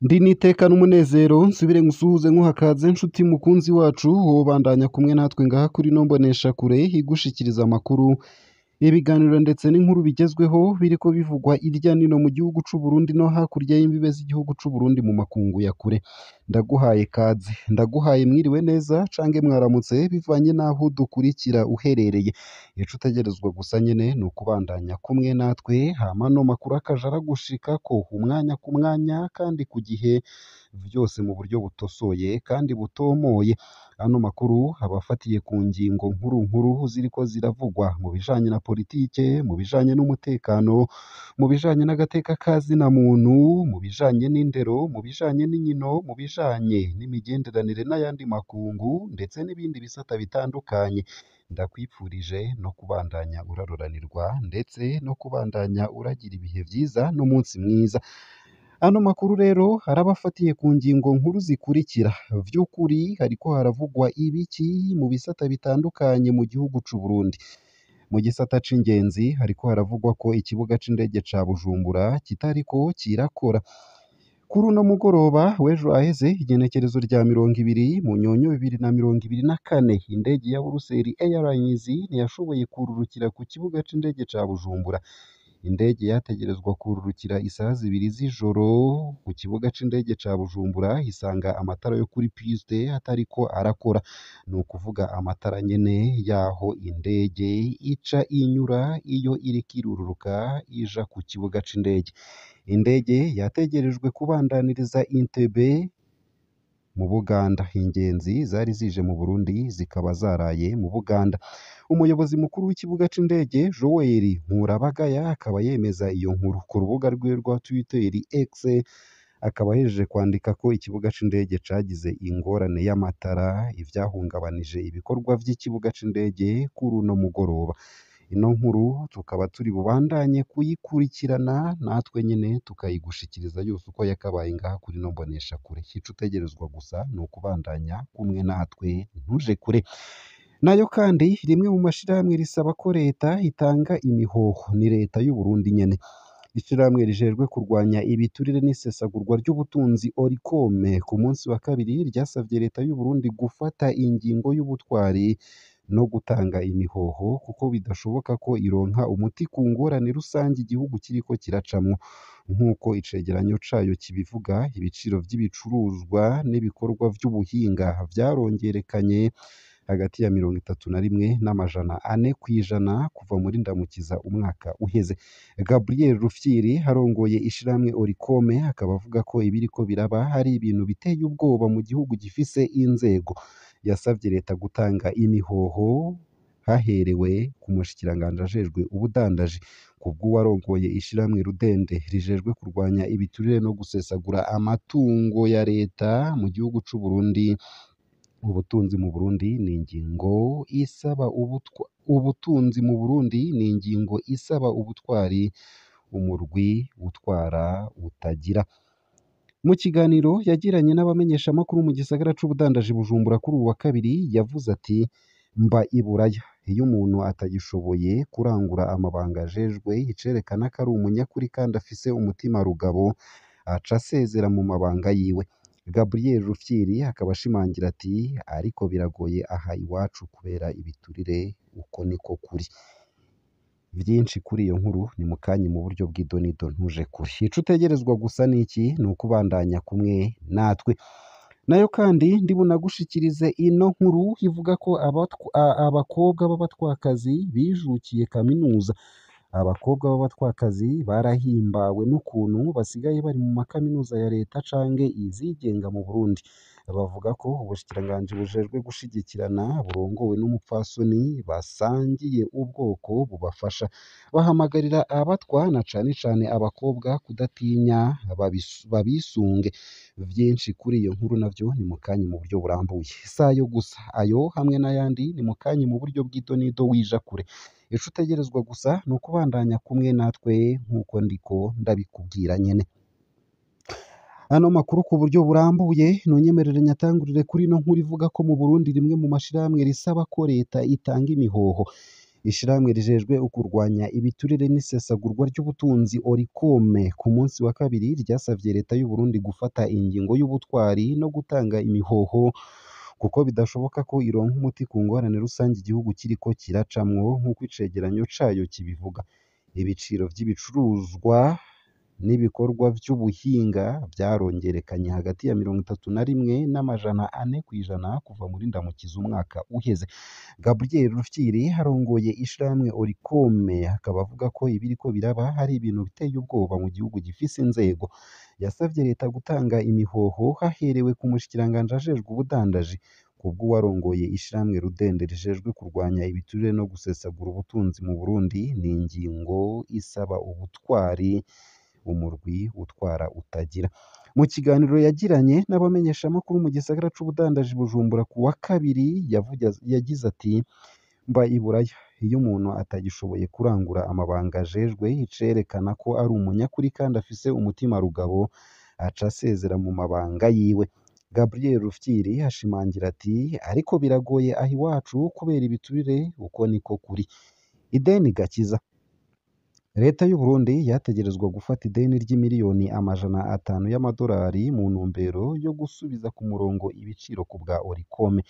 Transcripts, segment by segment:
Ndi nitekana umunezero nsubire ngusuhuze nkuhakaze nshuti mukunzi wacu wobandanya kumwe natwe ngaha kuri no mbonesha kure igushikiriza amakuru ibiganiro ndetse n'inkuru bigezweho biriko bivugwa irya nino mu gihugu c'u Burundi no hakurya y'imbibe z'igihugu c'u Burundi mu makungu ya kure ndaguhaye kaze ndaguhaye mwiriwe neza cange mwaramutse bivanye naho dukurikira uherereye ico utegerezwa gusa nyene ni ukubandanya kumwe natwe hama no makuru akaja aragushikako umwanya ku mwanya kandi ku gihe vyose mu buryo butosoye kandi butomoye ano makuru abafatiye ku ngingo nkuru nkuru ziriko ziravugwa mu bijanye na politike mu bijanye n'umutekano mu bijanye n'agateka kazina muntu mu bijanye n'indero mu bijanye n'inkino mu bijanye n'imigenderanire n'ayandi makungu ndetse n'ibindi bisata bitandukanye ndakwipfurije no kubandanya uraroranirwa ndetse no kubandanya uragira ibihe vyiza n'umunsi mwiza ano makuru rero arabafatiye ku ngingo nkuru zikurikira vy'ukuri hariko haravugwa ibiki mu bisata bitandukanye mu gihugu c'u Burundi mu gisata c'ingenzi hariko haravugwa ko ikibuga c'indege ca Bujumbura kitariko kirakora kuri uno mugoroba w'ejo aheze igenekerezo rya 20 mu nyonyo 2024 indege ya Buruseli Airlines ntiyashoboye kururukira ku kibuga c'indege ca Bujumbura indege yategerezwa kururukira isaha 2 z'ijoro ku kibuga c'indege ca Bujumbura isanga amatara yo kuri piste atariko arakora ni ukuvuga amatara nyene yaho indege ica inyura iyo iriko irururuka ija ku kibuga c'indege indege yategerejwe kubandaniriza Entebbe mu Buganda ingenzi zari zije mu Burundi zikaba zaraye mu Buganda umuyobozi mukuru w'ikibuga c'indege Joel Nkurabagaya akaba yemeza iyo nkuru ku rubuga rwe rwa Twitter X akaba ahejeje kwandika ko ikibuga c'indege cagize ingorane y'amatara ivyahungabanije ibikorwa vy'ikibuga c'indege kuri uno mugoroba ino nkuru tukaba turi bubandanye kuyikurikirana natwe nyene tukayigushikiriza yose uko yakabaye ngaha kuri no mbonesha kure ico utegerezwa gusa ni ukubandanya kumwe natwe ntuje kure nayo kandi rimwe mu mashirahamwe risaba ko leta itanga imihoho ni leta y'u Burundi nyene ishirahamwe rijejwe kurwanya ibiturire n'isesagurwa ry'ubutunzi Oricome ku munsi wa kabiri ryasavye leta y'u Burundi gufata ingingo y'ubutwari no gutanga imihoho kuko bidashoboka ko ironka umuti ku ngorane rusange igihugu kiriko kiracamwo nk'uko icegeranyo cayo kibivuga ibiciro vy'ibicuruzwa n'ibikorwa vy'ubuhinga vyarongerekanye hagati ya 31 n'amajana 4 kw'ijana kuva muri ndamukiza umwaka uheze Gabriel Rufyiri harongoye ishiramwe Oricome akaba avuga ko ibiriko biraba hari ibintu biteye ubwoba mu gihugu gifise inzego yasavye leta gutanga imihoho haherewe ku mushikiranganje ajejwe ubudandaji kubw'uwarongoye ishiramwe Rudende rijejwe kurwanya ibiturire no gusesagura amatungo ya leta mu gihugu c'u Burundi ubutunzi mu Burundi ni ingingo isaba ubutunzi mu Burundi ni ingingo isaba ubutwari umurwi utwara utagira mu kiganiro yagiranye n'abamenyesha makuru mu gisagara c'ubudandaji Bujumbura kuri uwa kabiri yavuze ati mba iburaya iyo umuntu atagishoboye kurangura amabanga ajejwe icerekana ko ari umunyakuri kandi afise umutima rugabo aca asezera mu mabanga yiwe Gabriel Rufyiri akaba ashimangira ati ariko biragoye aha iwacu kubera ibiturire uko niko kuri vyinshi kuri iyo nkuru ni mukanye mu buryo bw'idonido ntuje kuri ico utegerezwa gusa niki ni ukubandanya kumwe natwe nayo kandi ndibunagushikirize ino nkuru ivuga ko abakobwa b'abatwakazi bijukiye kaminuza abakobwa b'abatwakazi barahimbawe n'ukuntu basigaye bari mu makaminuza ya leta canke izigenga mu Burundi bavuga ko ubushikiranganje bujejwe gushigikirana burongowe n'umupfasoni basangiye ubwoko bubafasha bahamagarira abatwana cane cane abakobwa kudatinya babisunge vyinshi kuri iyo nkuru navyo ni mukanye mu buryo burambuye sayo gusa ayo hamwe n'ayandi ni mukanye mu buryo bw'idonido wija kure ico utegerezwa gusa ni ukubandanya kumwe natwe nk'uko ndiko ndabikubwira nyene ano makuru ku buryo burambuye nonyemerere nyatangurire kuri no nkuru ivuga ko mu Burundi rimwe mu mashirahamwe risaba ko leta itanga imihoho ishirahamwe rijejwe kurwanya ibiturire n'isesagurwa ry'ubutunzi Oricome ku munsi wa kabiri ryasavye leta y'u Burundi gufata ingingo y'ubutwari no gutanga imihoho kuko bidashoboka ko ironka umuti ku ngorane rusange igihugu kiriko kiracamwo nk'uko icegeranyo cayo kibivuga. Ibiciro vy'ibicuruzwa n'ibikorwa vy'ubuhinga vyarongerekanye hagati ya 31 n'amajana 4 kw'ijana kuva muri Ndamukiza umwaka uheze. Gabriel Rufyiri arongoye ishirahamwe Oricome akaba avuga ko ibiriko biraba hari ibintu biteye ubwoba mu gihugu gifise inzego. Yasavye leta gutanga imihoho haherewe ku mushikiranganji ajejwe ubudandaji. Kubw'uwarongoye ishirahamwe Rudende rijejwe kurwanya ibiturire no gusesagura ubutunzi mu Burundi, ni ingingo isaba ubutwari umurwi utwara utagira. Mu kiganiro yagiranye n'abamenyeshamakuru mu gisagara c'ubudandaji Bujumbura ku wa kabiri yagize ati mba iburaya iyo umuntu atagishoboye kurangura amabanga ajejwe icerekana ko ari umunyakuri kandi afise umutima rugabo aca asezera mu mabanga yiwe. Gabriel Rufyiri ashimangira ati ariko biragoye aho iwacu kubera ibiturire uko niko kuri. Ideni gakiza. Leta y'u Burundi yategerezwa gufata ideni ry'imiliyoni amajana 5 y'amadolari mu ntumbero yo gusubiza ku murongo ibiciro ku bwa Oricome.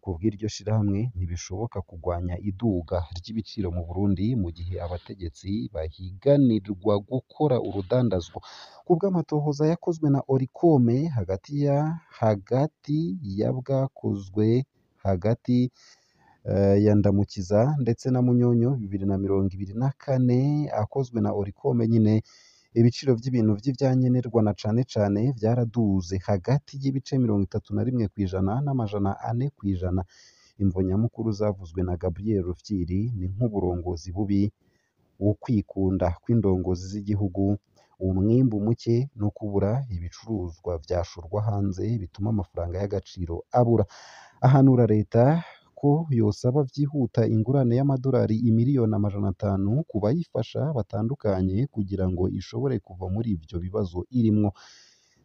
Kubw'iryo shirahamwe ntibishoboka kurwanya iduga ry'ibiciro mu Burundi mu gihe abategetsi bahiganirwa gukora urudandazwa. Kubw'amatohoza yakozwe na Oricome hagati ya Ndamukiza ndetse na Munyonyo 2024 akozwe na Oricome nyine, ibiciro by'ibintu vy'ivyankenerwa na cane cane vyaraduze hagati y'ibice 31 kw'ijana n'amajana 4 kw'ijana. Imvo nyamukuru zavuzwe na Gabriel Rufyiri ni nk'uburongozi bubi, ukwikunda kw'indongozi z'igihugu, umwimbu muke no kubura ibicuruzwa vyashorwa hanze bituma amafaranga y'agaciro abura. Ahanura leta ko yosaba vyihuta ingurane y'amadolari imiliyoni amajana 5 ku bayifasha batandukanye kugira ngo ishobore kuva muri ivyo bibazo irimwo.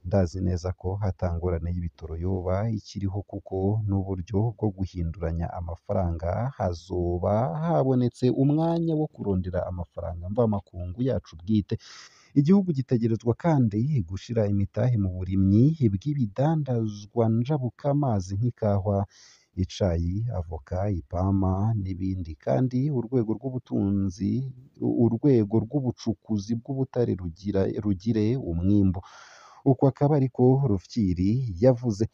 Ndazi neza ko hatangorane y'ibitoro yoba ikiriho kuko n'uburyo bwo guhinduranya amafaranga hazoba habonetse umwanya wo kurondera amafaranga mvamakungu yacu bwite. Igihugu gitegerezwa kandi gushira imitahe mu burimyi bw'ibidandazwa njabukamazi nk'ikahwa, icayi, avoka, ipama n'ibindi, kandi urwego rw'ubucukuzi bw'ubutare rugire umwimbu. Uko akaba ariko Rufyiri yavuze.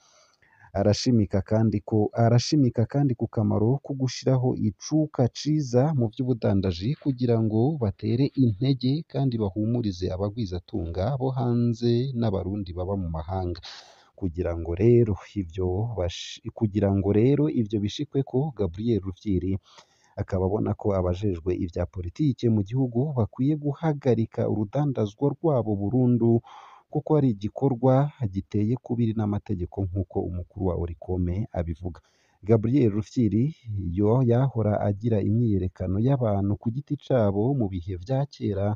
Arashimika kandi ku kamaro ko gushiraho icuka ciza mu vy'ubudandaji kugira ngo batere intege kandi bahumurize abagwizatunga bo hanze n'abarundi baba mu mahanga. Kugira ngo rero ivyo bishikweko, Gabriel Rufyiri akaba abona ko abajejwe ivya politike mu gihugu bakwiye guhagarika urudandazwa rwabo burundu kuko ari igikorwa giteye kubiri n'amategeko nk'uko umukuru wa Oricome abivuga. Gabriel Rufyiri yahora agira imyiyerekano y'abantu ku giti cabo mu bihe vya kera,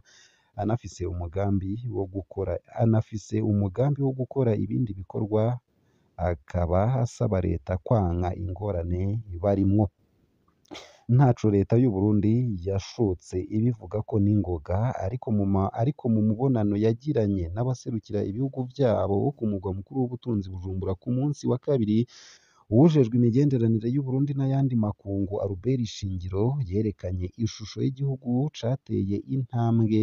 anafise umugambi wo gukora ibindi bikorwa, akaba asaba leta kwanka ingorane barimwo. Ntaco leta y'u Burundi yashotse ibivuga ko n'ingoga, ariko mu mubonano yagiranye n'abaserukira ibihugu vyabo ku mugwa mukuru w'ubutunzi Bujumbura ku munsi wa kabiri, uwujejwe imigenderanire y'u Burundi n'ayandi makungu Albert Shingiro yerekanye ishusho y'igihugu cateye intambwe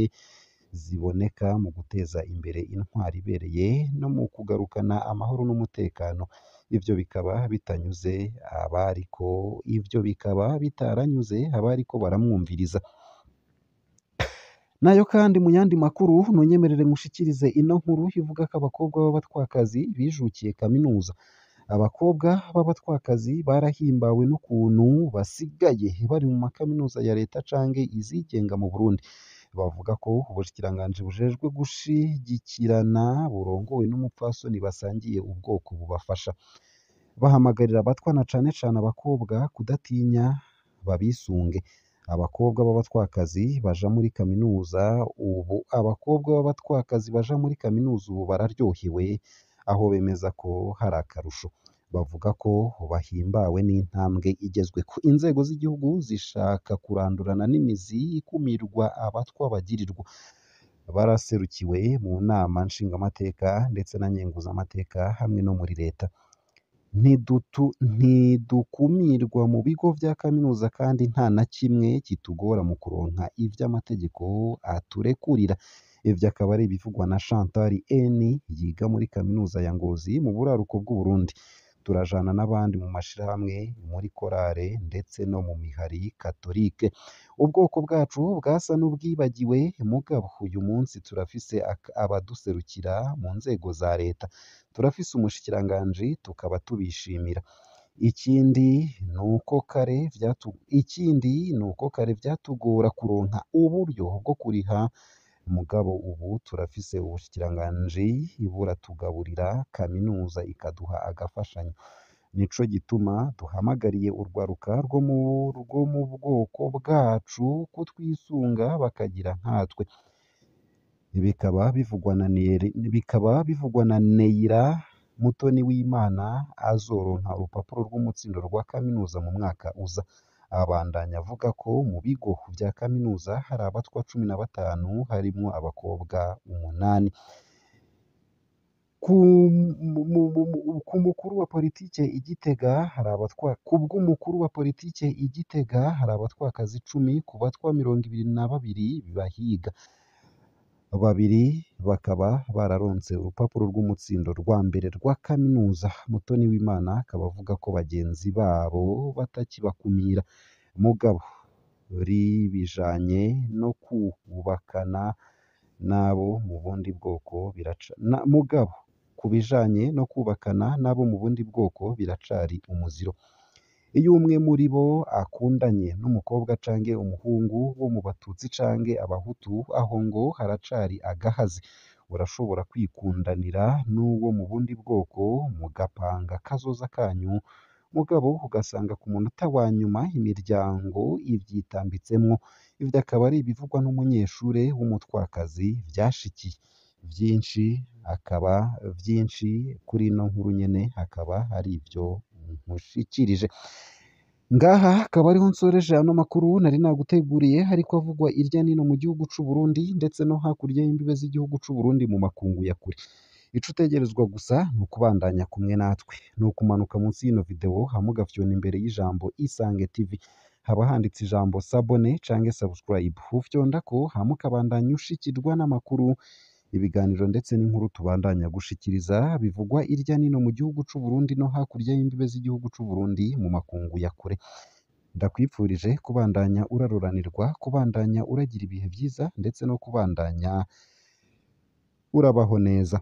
ziboneka mu guteza imbere intwaro ibereye no mu kugarukana amahoro n'umutekano. Ivyo bikaba bitaranyuze abariko baramwumviriza. Nayo kandi mu yandi makuru nunyemerere ngushikirize ino nkuru ivuga ko abakobwa b'abatwakazi bijukiye kaminuza. Abakobwa b'abatwakazi barahimbawe n'ukuntu basigaye bari mu makaminuza ya leta canke izigenga mu Burundi. Bavuga ko ubushikiranganji bujejwe gushigikirana burongowe n'umupfasoni basangiye ubwoko bubafasha. Bahamagarira abatwa na cane cane abakobwa kudatinya babisunge. Abakobwa b'abatwakazi baja muri kaminuza ubu bararyohewe, aho bemeza ko hari akarusho. bavuga ko bahimbawe n'intambwe igezweko. Inzego z'igihugu zishaka kurandurana n'imizi ikumirwa abatwa bagirirwa. Baraserukiwe mu nama nshingamateka ndetse na nkenguzamateka hamwe no muri leta. Ntidukumirwa mu bigo bya kaminuza kandi nta na kimwe kitugora mu kuronka ivy'amategeko aturekurira. Ivyo akaba ari ibivugwa na Chantal N yiga muri kaminuza ya Ngozi mu buraruko bw'Uburundi. Turajana n'abandi mu mashirahamwe, muri korale ndetse no mu mihari katolike. Ubwoko bwacu bwasa n'ubwibagiwe, mugabo uyu munsi turafise abaduserukira mu nzego za leta. Turafise umushikiranganji tukaba tubishimira. Ikindi nuko kare vyatugora kuronka uburyo bwo kuriha, mugabo ubu turafise ubushikiranganji buratugaburira, kaminuza ikaduha agafashanyo. Nico gituma duhamagariye urwaruka rwo mu bwoko bwacu kutwisunga bakagira nkatwe. Bikaba bivugwa na Neira Mutoniwimana azoronka urupapuro rw'umutsindo rwa kaminuza mu mwaka uza. Abandanya avuga ko mu bigo vya kaminuza hari abatwa 15 harimwo abakobwa 8. Kubw'umukuru wa politike igitega hari abatwakazi 10 ku batwa 22 bahiga. 2 bakaba bararonse urupapuro rw'umutsindo rwa mbere rwa kaminuza. Mutoniwimana akaba avuga ko bagenzi babo batakibakumira, mugabo bijanye no kubakana nabo mu bundi bwoko biracari umuziro. Iyo umwe muri bo akundanye n'umukobwa canke umuhungu wo mu Batutsi canke Abahutu, aho ngo haracari agahazi. Urashobora kwikundanira n'uwo mu bundi bwoko mugapanga kazoza kanyu, mugabo ugasanga ku munota wa nyuma imiryango ivyitambitsemwo. Ivyo akaba ari ibivugwa n'umunyeshure w'umutwakazi vyashikiye. Vyinshi kuri ino nkuru nyene hakaba hari ivyo nkushikirije. Ngaha akaba ariho nsoreje ano makuru nari naguteguriye, ariko avugwa irya nino mu gihugu c'u Burundi ndetse no hakurya y'imbibe z'igihugu c'u Burundi mu makungu ya kure. Ico utegerezwa gusa ni ukubandanya kumwe natwe, ni ukumanuka munsi y'ino video hama ugafyona imbere y'ijambo Isange TV, haba handitse ijambo sabone canke subscribe. Ufyondako hama ukabandanya ushikirwa n'amakuru, ibiganiro ndetse n'inkuru tubandanya gushikiriza bivugwa irya nino mu gihugu c'u Burundi no hakurya y'imbibe z'igihugu c'u Burundi mu makungu ya kure. Ndakwipfurije kubandanya uraroranirwa, kubandanya uragira ibihe vyiza ndetse no kubandanya urabaho neza.